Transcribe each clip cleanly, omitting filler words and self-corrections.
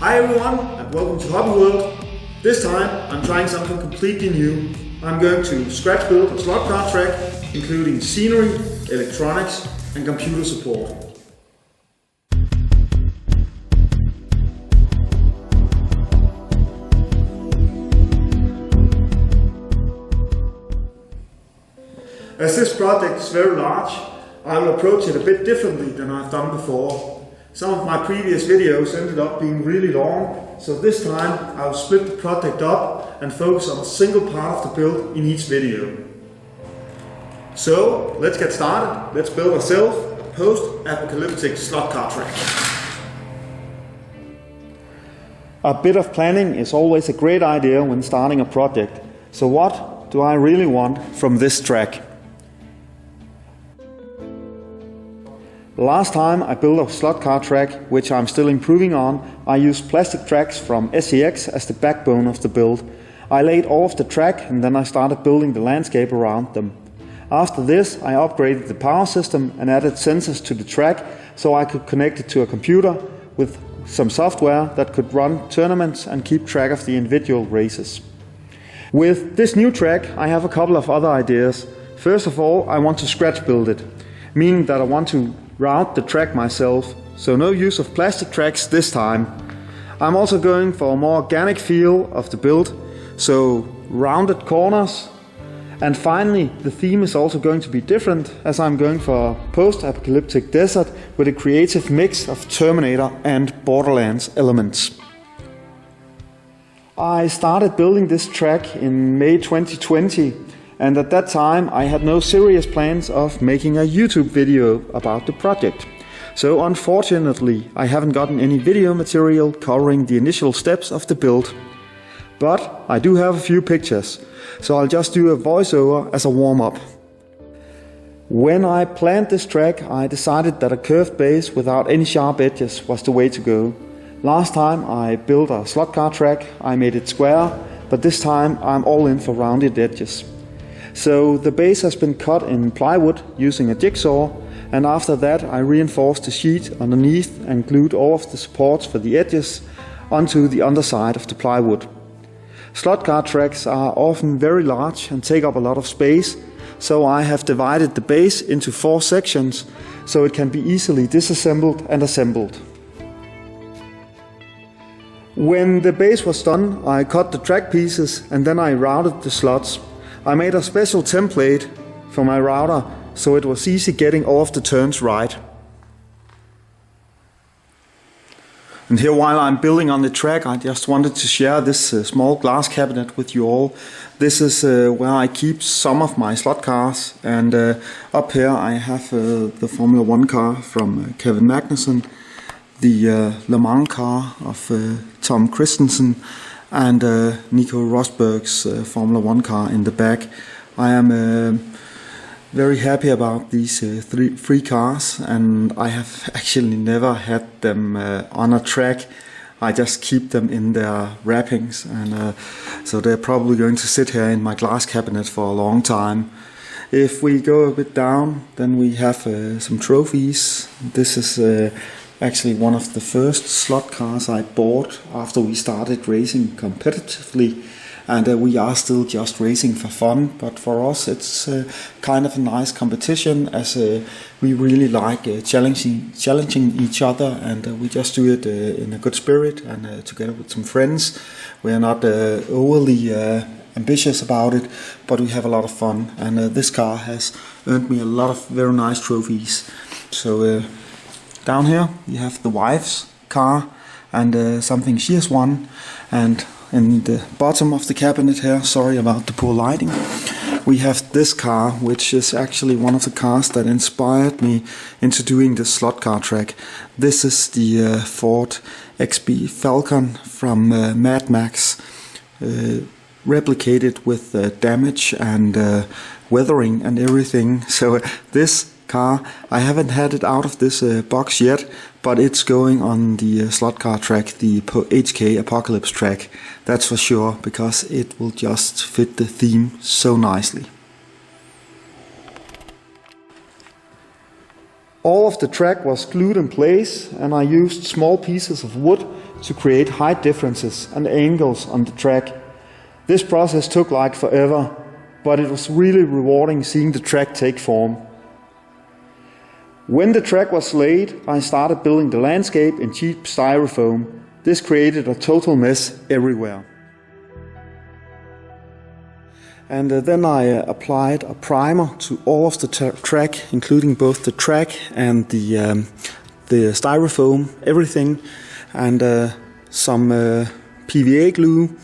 Hi everyone and welcome to Hobby World. This time I'm trying something completely new. I'm going to scratch build a slot car track including scenery, electronics and computer support. As this project is very large, I will approach it a bit differently than I've done before. Some of my previous videos ended up being really long, so this time I'll split the project up and focus on a single part of the build in each video. So let's get started. Let's build ourselves a post-apocalyptic slot car track. A bit of planning is always a great idea when starting a project. So what do I really want from this track? Last time I built a slot car track, which I'm still improving on, I used plastic tracks from SEX as the backbone of the build. I laid all of the track and then I started building the landscape around them. After this I upgraded the power system and added sensors to the track so I could connect it to a computer with some software that could run tournaments and keep track of the individual races. With this new track I have a couple of other ideas. First of all, I want to scratch build it, meaning that I want to route the track myself, so no use of plastic tracks this time. I'm also going for a more organic feel of the build, so rounded corners. And finally, the theme is also going to be different, as I'm going for a post-apocalyptic desert with a creative mix of Terminator and Borderlands elements. I started building this track in May 2020. And at that time I had no serious plans of making a YouTube video about the project. So unfortunately I haven't gotten any video material covering the initial steps of the build. But I do have a few pictures, so I'll just do a voiceover as a warm-up. When I planned this track I decided that a curved base without any sharp edges was the way to go. Last time I built a slot car track, I made it square, but this time I'm all in for rounded edges. So the base has been cut in plywood using a jigsaw, and after that I reinforced the sheet underneath and glued all of the supports for the edges onto the underside of the plywood. Slot car tracks are often very large and take up a lot of space, so I have divided the base into 4 sections so it can be easily disassembled and assembled. When the base was done, I cut the track pieces and then I routed the slots. I made a special template for my router so it was easy getting all of the turns right. And here while I'm building on the track I just wanted to share this small glass cabinet with you all. This is where I keep some of my slot cars, and up here I have the Formula 1 car from Kevin Magnussen, the Le Mans car of Tom Christensen, and Nico Rosberg's Formula 1 car in the back. I am very happy about these 3 cars, and I have actually never had them on a track. I just keep them in their wrappings, and so they're probably going to sit here in my glass cabinet for a long time. If we go a bit down, then we have some trophies. This is actually one of the first slot cars I bought after we started racing competitively, and we are still just racing for fun, but for us it's kind of a nice competition, as we really like challenging each other, and we just do it in a good spirit and together with some friends. We are not overly ambitious about it, but we have a lot of fun, and this car has earned me a lot of very nice trophies. So down here you have the wife's car and something she has won, and in the bottom of the cabinet here, sorry about the poor lighting, we have this car, which is actually one of the cars that inspired me into doing this slot car track. This is the Ford XB Falcon from Mad Max, replicated with damage and weathering and everything. So this car, I haven't had it out of this box yet, but it's going on the slot car track, the HK Apocalypse track, that's for sure, because it will just fit the theme so nicely. All of the track was glued in place, and I used small pieces of wood to create height differences and angles on the track. This process took like forever, but it was really rewarding seeing the track take form. When the track was laid, I started building the landscape in cheap styrofoam. This created a total mess everywhere. And then I applied a primer to all of the track, including both the track and the styrofoam, everything, and some PVA glue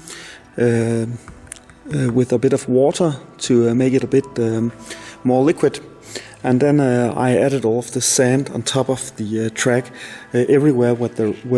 with a bit of water to make it a bit more liquid. And then I added all of the sand on top of the track everywhere where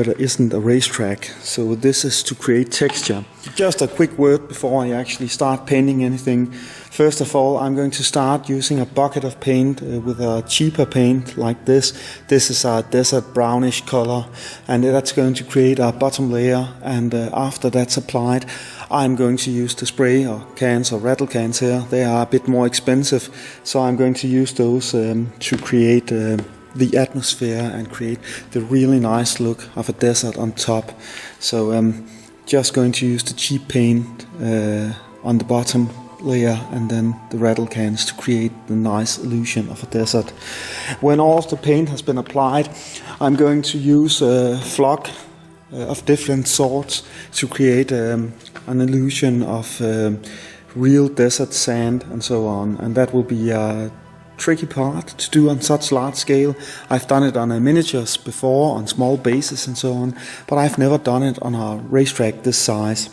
there isn't a racetrack. So this is to create texture. Just a quick word before I actually start painting anything. First of all, I'm going to start using a bucket of paint with a cheaper paint like this. This is a desert brownish color, and that's going to create a bottom layer. And after that's applied, I'm going to use the spray or cans or rattle cans here. They are a bit more expensive, so I'm going to use those to create the atmosphere and create the really nice look of a desert on top. So just going to use the cheap paint on the bottom layer and then the rattle cans to create the nice illusion of a desert. When all of the paint has been applied, I'm going to use a flock of different sorts to create an illusion of real desert sand and so on, and that will be a tricky part to do on such large scale. I've done it on miniatures before, on small bases and so on, but I've never done it on a racetrack this size.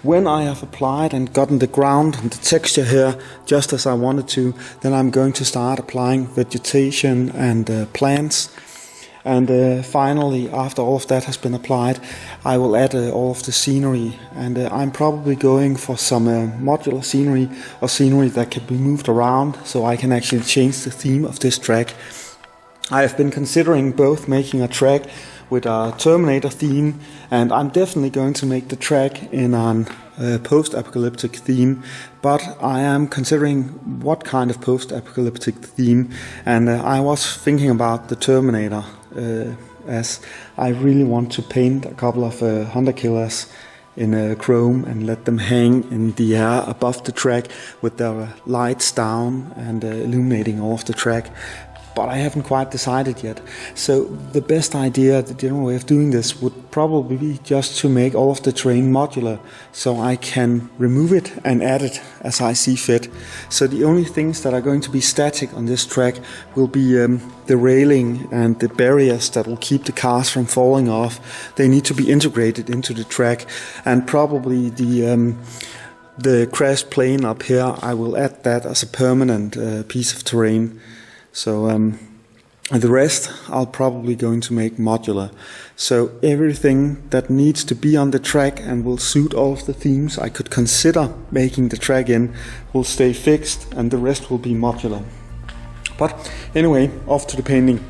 When I have applied and gotten the ground and the texture here just as I wanted to, then I'm going to start applying vegetation and plants. And finally, after all of that has been applied, I will add all of the scenery. And I'm probably going for some modular scenery or scenery that can be moved around so I can actually change the theme of this track. I have been considering both making a track with a Terminator theme, and I'm definitely going to make the track in a post-apocalyptic theme, but I am considering what kind of post-apocalyptic theme, and I was thinking about the Terminator, as I really want to paint a couple of Hunter Killers in chrome and let them hang in the air above the track with their lights down and illuminating all of the track. But I haven't quite decided yet. So the best idea, the general way of doing this would probably be just to make all of the terrain modular so I can remove it and add it as I see fit. So the only things that are going to be static on this track will be the railing and the barriers that will keep the cars from falling off. They need to be integrated into the track, and probably the crashed plane up here, I will add that as a permanent piece of terrain. So the rest I'll probably going to make modular. So everything that needs to be on the track and will suit all of the themes I could consider making the track in will stay fixed, and the rest will be modular. But anyway, off to the painting.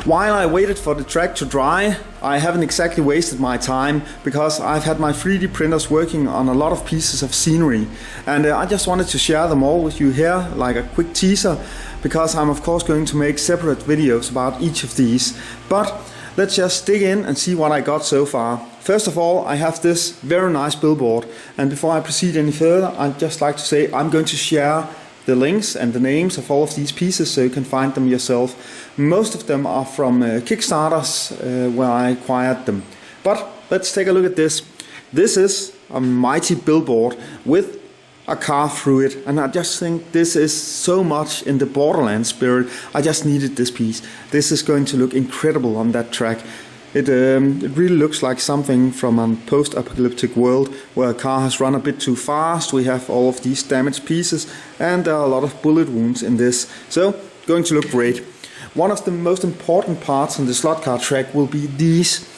While I waited for the track to dry, I haven't exactly wasted my time, because I've had my 3D printers working on a lot of pieces of scenery, and I just wanted to share them all with you here, like a quick teaser, because I'm of course going to make separate videos about each of these. But let's just dig in and see what I got so far. First of all, I have this very nice billboard, and before I proceed any further, I'd just like to say I'm going to share the links and the names of all of these pieces so you can find them yourself. Most of them are from Kickstarters where I acquired them. But let's take a look at this. This is a mighty billboard with a car through it, and I just think this is so much in the Borderlands spirit. I just needed this piece. This is going to look incredible on that track. It really looks like something from a post-apocalyptic world where a car has run a bit too fast. We have all of these damaged pieces, and there are a lot of bullet wounds in this. So, going to look great. One of the most important parts on the slot car track will be these.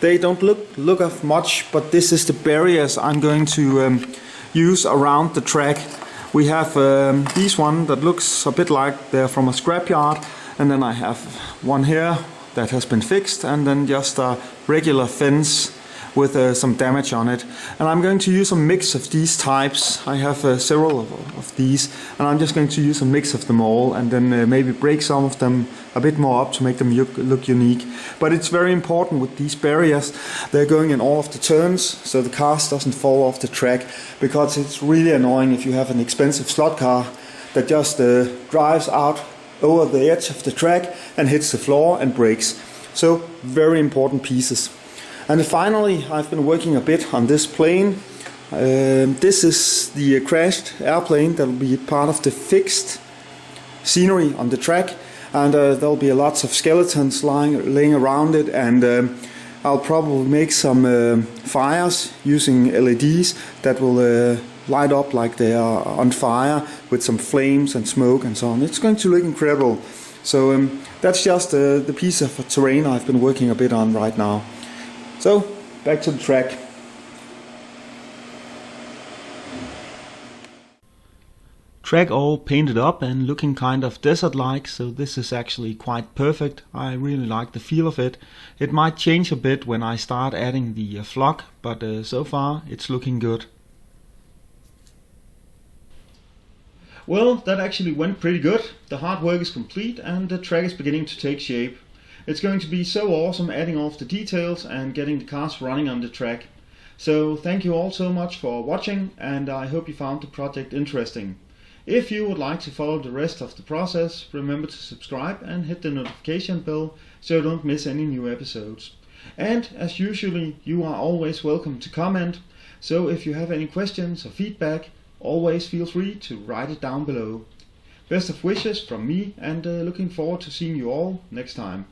They don't look of much, but this is the barriers I'm going to use around the track. We have these one that looks a bit like they're from a scrapyard, and then I have one here that has been fixed, and then just a regular fence with some damage on it. And I'm going to use a mix of these types. I have several of these, and I'm just going to use a mix of them all, and then maybe break some of them a bit more up to make them look unique. But it's very important with these barriers. They're going in all of the turns, so the cars doesn't fall off the track, because it's really annoying if you have an expensive slot car that just drives out over the edge of the track and hits the floor and breaks. So very important pieces. And finally, I've been working a bit on this plane. This is the crashed airplane that will be part of the fixed scenery on the track, and there'll be lots of skeletons laying around it, and I'll probably make some fires using LEDs that will light up like they are on fire with some flames and smoke and so on. It's going to look incredible. So that's just the piece of terrain I've been working a bit on right now. So, back to the track. Track all painted up and looking kind of desert-like, so this is actually quite perfect. I really like the feel of it. It might change a bit when I start adding the flock, but so far it's looking good. Well, that actually went pretty good. The hard work is complete and the track is beginning to take shape. It's going to be so awesome adding all of the details and getting the cars running on the track. So thank you all so much for watching, and I hope you found the project interesting. If you would like to follow the rest of the process, remember to subscribe and hit the notification bell so you don't miss any new episodes. And as usually, you are always welcome to comment, so if you have any questions or feedback, always feel free to write it down below. Best of wishes from me, and looking forward to seeing you all next time.